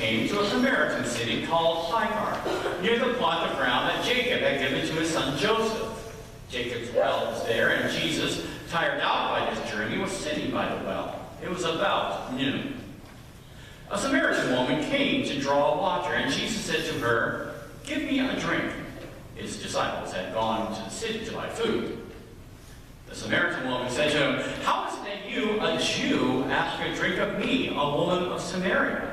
came to a Samaritan city called Sychar, near the plot of ground that Jacob had given to his son Joseph. Jacob's well was there, and Jesus, tired out by his journey, was sitting by the well. It was about noon. A Samaritan woman came to draw water, and Jesus said to her, "Give me a drink." His disciples had gone to the city to buy food. The Samaritan woman said to him, "How is it that you, a Jew, ask a drink of me, a woman of Samaria?"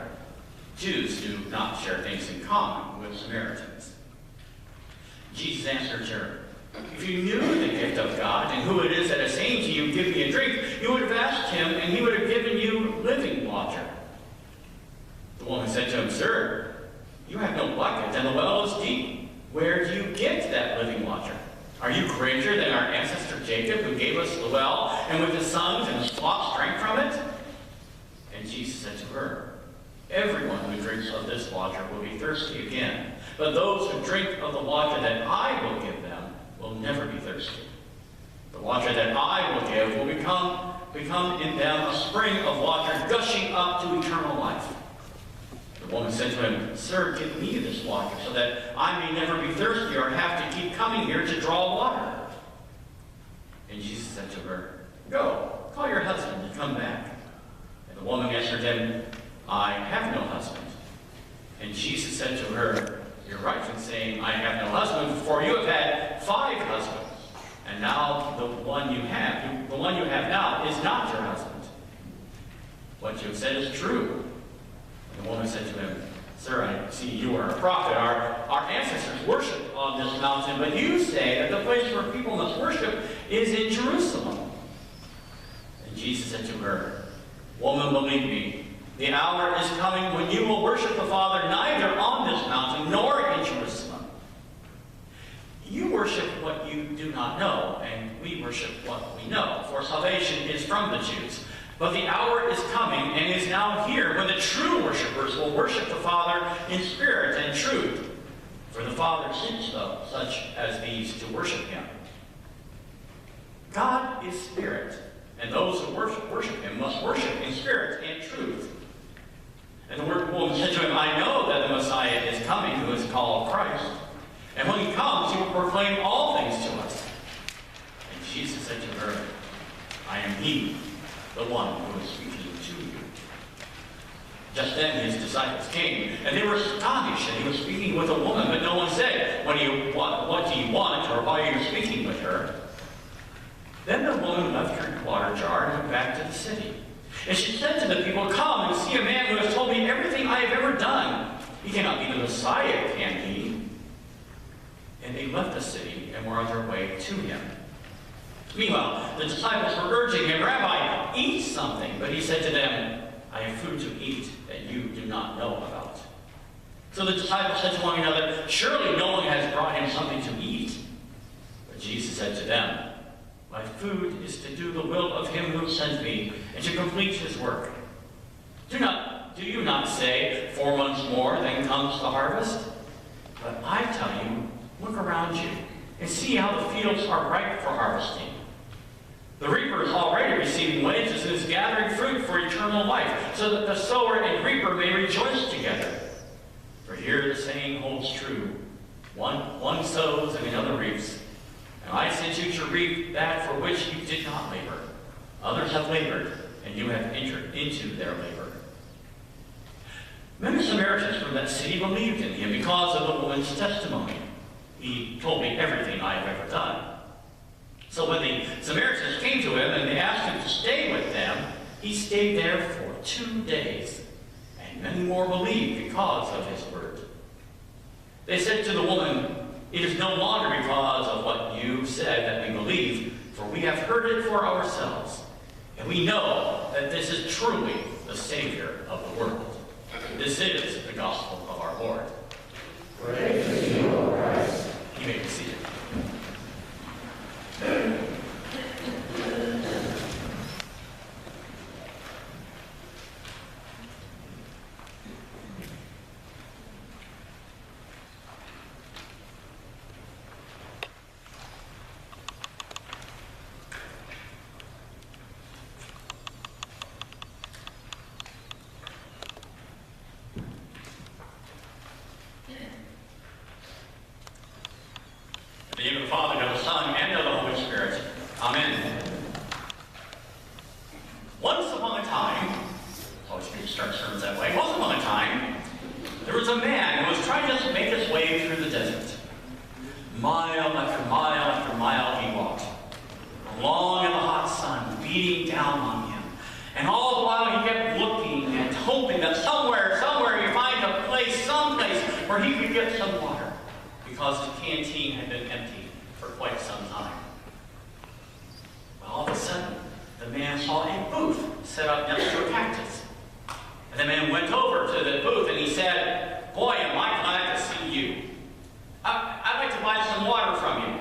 Jews do not share things in common with Samaritans. Jesus answered her, "If you knew the gift of God and who it is that is saying to you, 'Give me a drink,' you would have asked him, and he would have given you living water." The woman said to him, "Sir, you have no bucket, and the well is deep. Where do you get that living water? Are you greater than our ancestor Jacob, who gave us the well, and with his sons and his flocks drank from it?" And Jesus said to her, "Everyone who drinks of this water will be thirsty again, but those who drink of the water that I will give them will never be thirsty. The water that I will give will become in them a spring of water gushing up to eternal life." The woman said to him, "Sir, give me this water so that I may never be thirsty or have to keep coming here to draw water." And Jesus said to her, "Go, call your husband and come back." And the woman answered him, "I have no husband." And Jesus said to her, "You're right in saying, 'I have no husband,' for you have had 5 husbands, and now the one you have now is not your husband. What you have said is true." The woman said to him, "Sir, I see you are a prophet. Our ancestors worshipped on this mountain, but you say that the place where people must worship is in Jerusalem." And Jesus said to her, "Woman, believe me, the hour is coming when you will worship the Father neither on this mountain nor in Jerusalem. You worship what you do not know, and we worship what we know, for salvation is from the Jews. But the hour is coming and is now here when the true worshipers will worship the Father in spirit and truth. For the Father seeks such as these to worship him. God is spirit, and those who worship him must worship in spirit and truth." And the woman said to him, "I know that the Messiah is coming, who is called Christ. And when he comes, he will proclaim all things to us." And Jesus said to her, "I am he, the one who is speaking to you." Just then his disciples came, and they were astonished that he was speaking with a woman, but no one said, "What do you want, or why are you speaking with her?" Then the woman left her water jar and went back to the city. And she said to the people, "Come and see a man who has told me everything I have ever done. He cannot be the Messiah, can he?" And they left the city and were on their way to him. Meanwhile, the disciples were urging him, "Rabbi, eat something." But he said to them, "I have food to eat that you do not know about." So the disciples said to one another, "Surely no one has brought him something to eat." But Jesus said to them, "My food is to do the will of him who sent me and to complete his work. Do you not say, 4 months more, then comes the harvest? But I tell you, look around you and see how the fields are ripe for harvesting. The reaper is already receiving wages and is gathering fruit for eternal life, so that the sower and reaper may rejoice together. For here the saying holds true, one sows and another reaps. And I sent you to reap that for which you did not labor. Others have labored, and you have entered into their labor." Many Samaritans from that city believed in him because of the woman's testimony. "He told me everything I have ever done." So when the Samaritans came to him and they asked him to stay with them, he stayed there for 2 days, and many more believed because of his word. They said to the woman, "It is no longer because of what you said that we believe, for we have heard it for ourselves, and we know that this is truly the Savior of the world." This is the gospel of our Lord. Praise to you, O Christ. You may be seated. sermons that way. Once upon a time, there was a man who was trying to make his way through the desert. Mile after mile after mile he walked, along in the hot sun, beating down on him. And all the while he kept looking and hoping that somewhere he'd find a place, someplace where he could get some water, because his canteen had been empty for quite some time. Well, all of a sudden, the man saw a booth set up next to a cactus. And the man went over to the booth and he said, "Boy, am I glad to see you. I'd like to buy some water from you."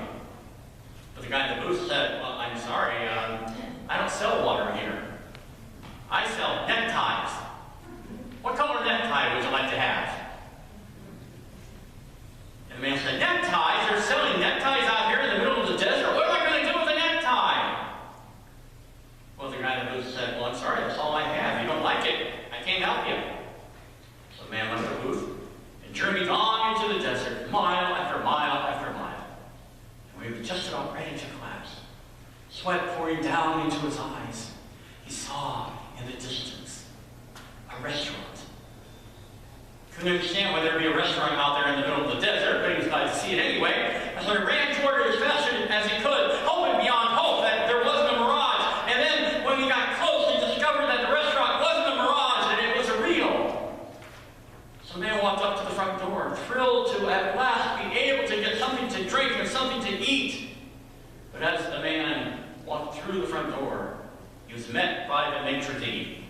But the guy in the booth said, "Well, I'm sorry, I don't sell water here. I sell neckties. What color necktie would you like to have?" And the man said, "Neckties? They're selling neckties out here in the middle of the desert? What am I going to do with a necktie?" Well, the guy in the booth said, "Well, I'm sorry, that's all I have. You don't like it, I can't help you." So the man left the booth and journeyed on into the desert, mile after mile after mile. And when he was just about ready to collapse, sweat pouring down into his eyes, he saw in the distance a restaurant. Couldn't understand why there'd be a restaurant out there in the middle of the desert, but he was glad to see it anyway. And so he ran toward it as fast as he could, hoping beyond hope that there wasn't a mirage. And then when he got close, he discovered that the restaurant wasn't a mirage, and it was a real. So the man walked up to the front door, thrilled to at last be able to get something to drink and something to eat. But as the man walked through the front door, he was met by the maitre d',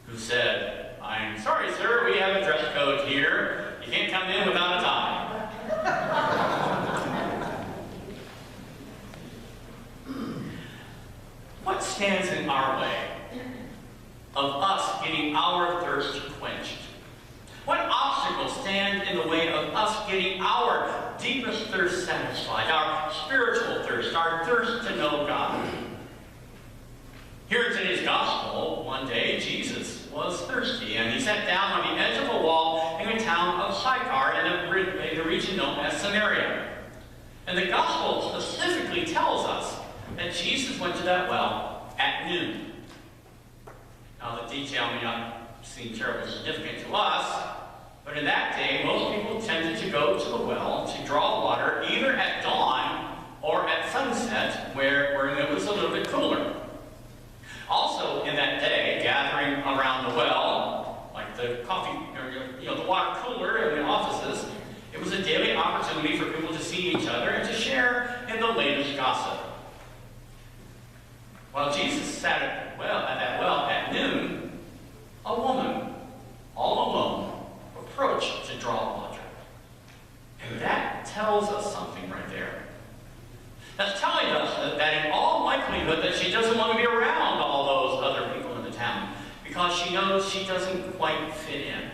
who said, "I'm sorry, sir, we have a dress code here. You can't come in without a tie." What stands in our way of us getting our thirst quenched? What obstacles stand in the way of us getting our deepest thirst satisfied, our spiritual thirst, our thirst to know God? Here in today's gospel, one day Jesus was thirsty, and he sat down on the edge of a wall in the town of Sychar in the region known as Samaria. And the gospel specifically tells us that Jesus went to that well at noon. Now, the detail may not seem terribly significant to us, but in that day, most people tended to go to the well to draw water either at dawn or at sunset, where it was a little bit cooler. Also, in that day, gathering around the well, like the coffee, or the water cooler in the offices, it was a daily opportunity for people to see each other and to share in the latest gossip. While Jesus sat at that well at noon, a woman, all alone, approached to draw water. And that tells us something right there. That's telling us that in all likelihood that she doesn't want to be around all those other people in the town, because she knows she doesn't quite fit in.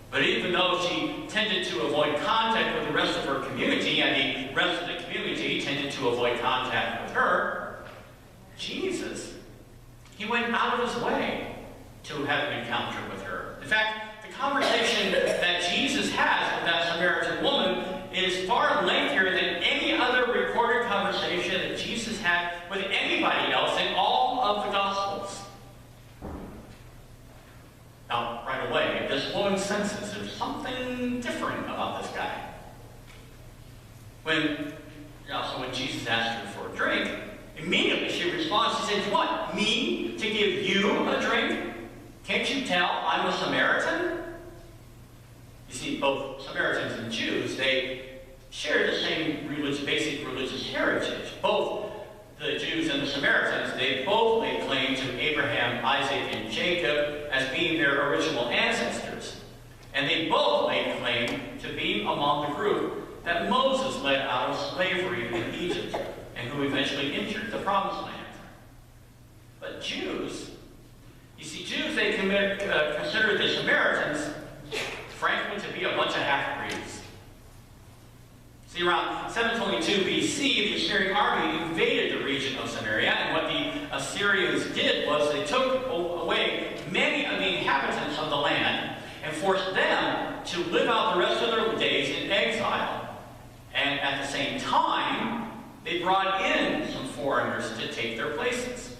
But even though she tended to avoid contact with the rest of her community, and the rest of the community tended to avoid contact with her, Jesus, he went out of his way to have an encounter with her. In fact, the conversation that Jesus has with that Samaritan woman is far lengthier than any other recorded conversation that Jesus had with anybody else in all of the Gospels. Now, right away, this woman senses there's something different about this guy. When Jesus asked her for a drink, immediately she responds, she says, "What, me to give you a drink? Can't you tell I'm a Samaritan?" You see, both Samaritans and Jews, they share the same basic religious heritage. Both the Jews and the Samaritans, they both laid claim to Abraham, Isaac, and Jacob as being their original ancestors. And they both laid claim to being among the group that Moses led out of slavery in Egypt, and who eventually entered the Promised Land. But Jews, they consider the Samaritans, frankly, to be a bunch of half-breeds. See, around 722 BC, the Assyrian army invaded the region of Samaria, and what the Assyrians did was they took away many of the inhabitants of the land and forced them to live out the rest of their days in exile. And at the same time, they brought in some foreigners to take their places.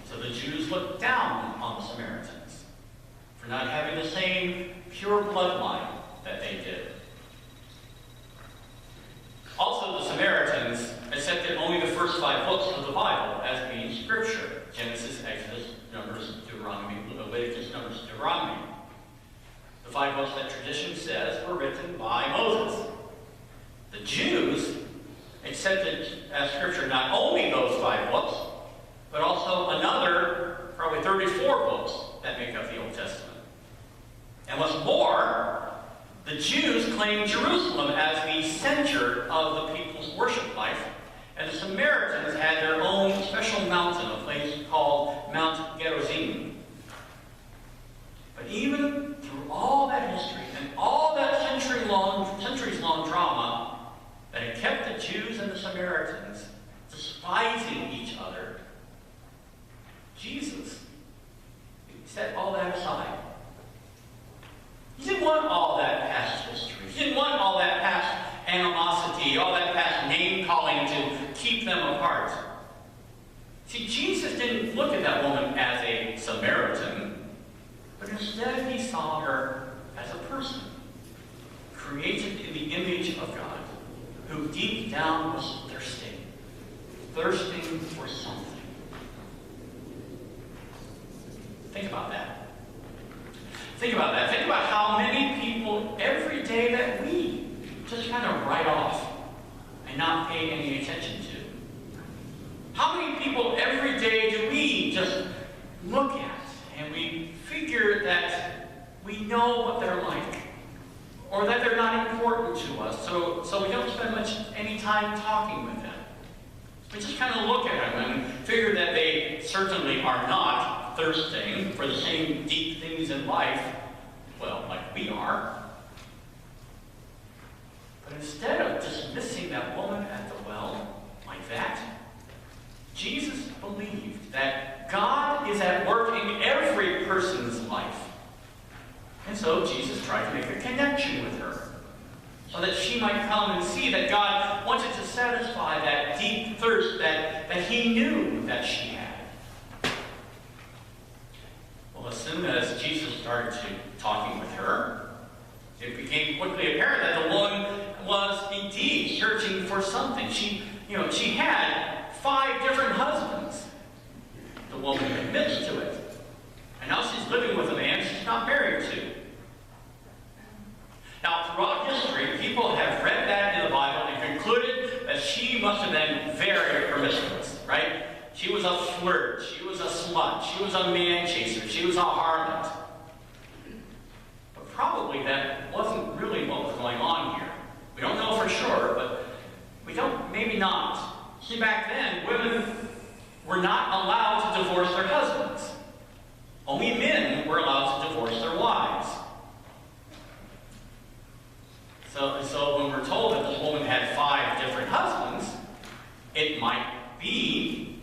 So the Jews Jews looked down on the Samaritans for not having the same pure bloodline that they did. Also, the Samaritans accepted only the first 5 books of the Bible as being scripture: Genesis, Exodus, Numbers, Deuteronomy, Leviticus, Numbers, Deuteronomy. The 5 books that tradition says were written by Moses. The Jews accepted as scripture not only those 5 books, but also another, probably 34 books that make up the Old Testament. And what's more, the Jews claimed Jerusalem as the center of the people's worship life, and the Samaritans had their own special mountain, a place called Mount Gerizim. But even through all that history and all that centuries-long drama that had kept the Jews and the Samaritans despising each other, Jesus set all that aside. He didn't want all that past history. He didn't want all that past animosity, all that past name-calling to keep them apart. See, Jesus didn't look at that woman as a Samaritan, but instead he saw her as a person, created in the image of God, who deep down was thirsting for something. Think about that. Think about that. Think about how many people every day that we just kind of write off and not pay any attention to. How many people every day do we just look at and we figure that we know what they're like, or that they're not important to us, so we don't spend any time talking with them. We just kind of look at them and figure that they certainly are not thirsting for the same deep things in life, well, like we are. But instead of dismissing that woman at the well like that, Jesus believed that God is at work in every person's life. And so Jesus tried to make a connection with her, so that she might come and see that God wanted to satisfy that deep thirst that he knew that she had. Well, as soon as Jesus started talking with her, it became quickly apparent that the woman was indeed searching for something. She had 5 different husbands. The woman admits to it. And now she's living with a man she's not married to. Now, throughout history, people have read that in the Bible and concluded that she must have been very promiscuous, right? She was a flirt, she was a slut, she was a man chaser, she was a harlot. But probably that wasn't really what was going on here. We don't know for sure, but maybe not. See, back then, women were not allowed to divorce their husbands. Only men were allowed to divorce their wives. So when we're told that this woman had 5 different husbands, it might be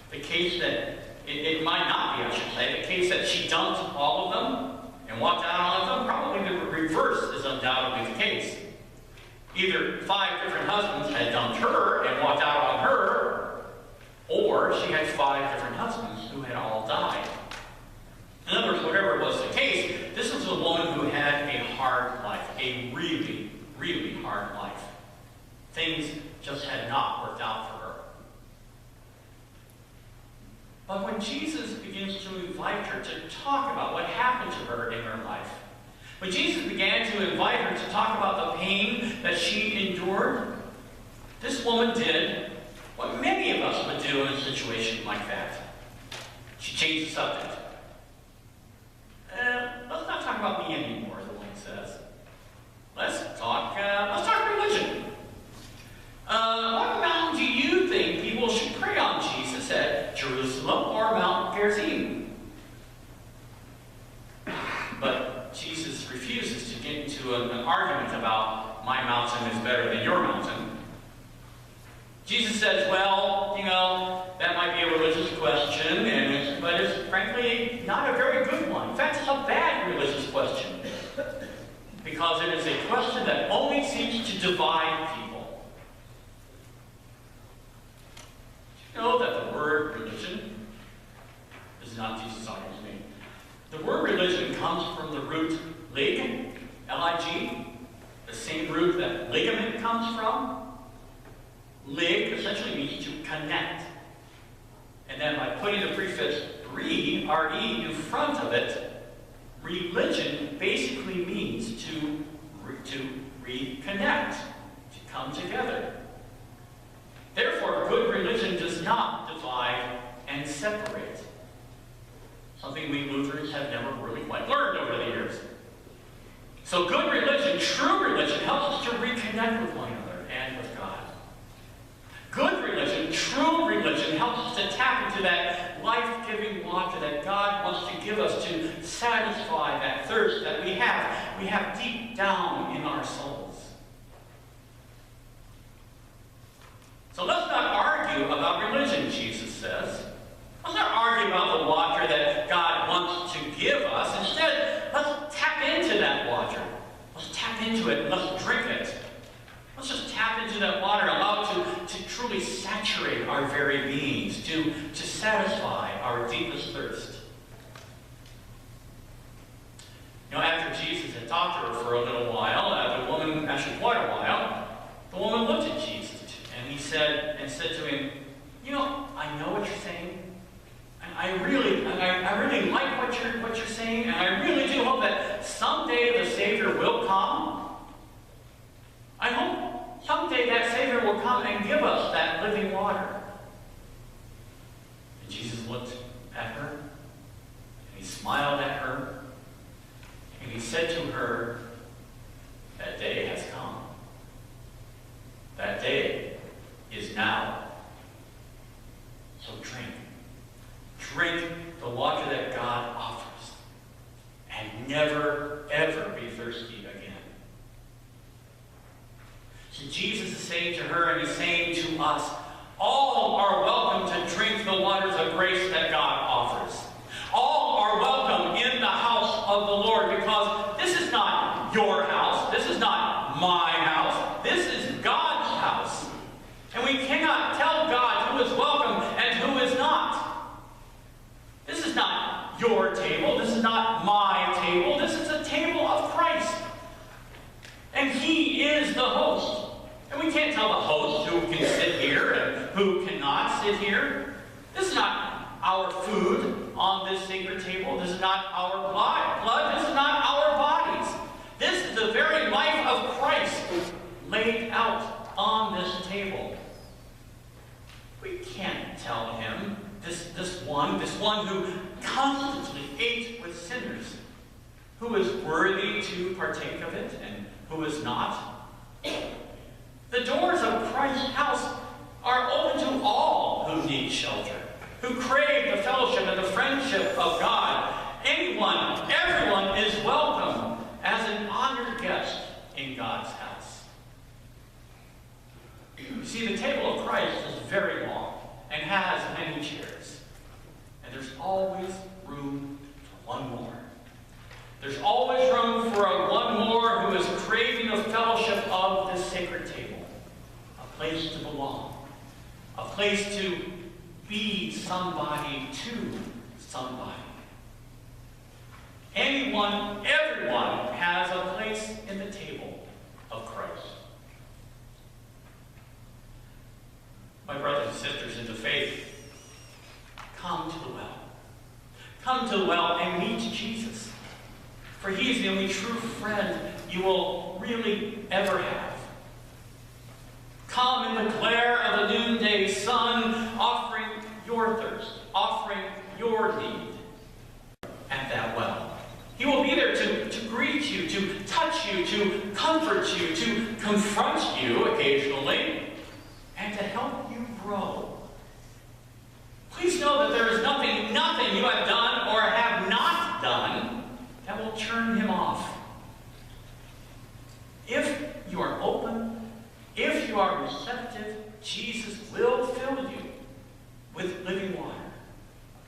the case that, it might not be, I should say, the case that she dumped all of them and walked out on them. Probably the reverse is undoubtedly the case. Either 5 different husbands had dumped her and walked out on her, or she had 5 different husbands who had all died. In other words, whatever was the case, this was a woman who had a hard life, a really, really hard life. Things just had not worked out for her. But when Jesus begins to invite her to talk about what happened to her in her life, when Jesus began to invite her to talk about the pain that she endured, this woman did what many of us would do in a situation like that. She changed the subject. Let's not talk about me anymore, the woman says. Let's talk religion. What mountain do you think people should pray on, Jesus said? Jerusalem or Mount Gerizim? But Jesus refuses to get into an argument about my mountain is better than your mountain. Jesus says, well, that might be a religious question, but it's frankly not a very good one. In fact, it's a bad religious question, because it is a question that only seeks to divide people. Do you know that the word religion me. The word religion comes from the root lig, L-I-G, the same root that ligament comes from. Lig essentially means to connect. And then by putting the prefix re, R-E, in front of it, religion basically means to reconnect, to come together. Therefore, good religion does not divide and separate. Something we Lutherans have never really quite learned over the years. So good religion, true religion, helps us to reconnect with one another and with God. Good religion, true religion, helps us to tap into that life-giving water that God wants to give us to satisfy that thirst that we have deep down in our souls. So let's not argue about religion, Jesus says. Let's not argue about the water that God wants to give us. Instead, let's tap into that water. Let's tap into it and let's drink it. Let's just tap into that water, allow it to truly saturate our very beings, to satisfy our deepest thirst. You know, after Jesus had talked to her for a little while, the woman, actually quite a while, the woman looked at Jesus and said to him, you know, I know what you're saying. I really like what you're saying, and I really do hope that someday the Savior will come. I hope someday that Savior will come and give us that living water. And Jesus looked at her, and he smiled at her, and he said to her, that day has come. That day is now. So drink. Drink the water that God offers, and never, ever be thirsty again. So Jesus is saying to her, and he's saying to us, all are welcome to drink the waters of grace that God offers. All are welcome in the house of the Lord, because this is not your house. This is not my house. This is God's house. And we cannot tell God who is welcome and who is not. This is not your table. This is not my table. This is a table of Christ. And he is the host. And we can't tell the host who can sit here and who cannot sit here. This is not our food on this sacred table. This is not our blood. This is not our bodies. This is the very life of Christ laid out on this table. We can't tell him, this one who constantly ate with sinners, who is worthy to partake of it and who is not. The doors of Christ's house are open to all who need shelter, who crave the fellowship and the friendship of God. Anyone, everyone is welcome as an honored guest in God's house. You see, the table of Christ is very long and has many chairs. And there's always room for one more. There's always room for one more who is craving the fellowship of this sacred table. A place to belong. A place to be somebody to somebody. Anyone, everyone has a place in the table of Christ. My brothers and sisters in the faith, come to the well. Come to the well and meet Jesus. For he is the only true friend you will really ever have. Come in the glare of the noonday sun, offering your thirst, offering your need at that well. He will be there to greet you, to touch you, to comfort you, to confront you occasionally, and to help you grow. Please know that there is nothing you have done or have not done that will turn him off. If you are open, if you are receptive, Jesus will fill you with living water.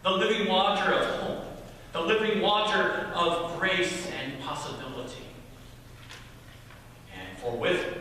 The living water of hope. The living water of grace and possibility. And for with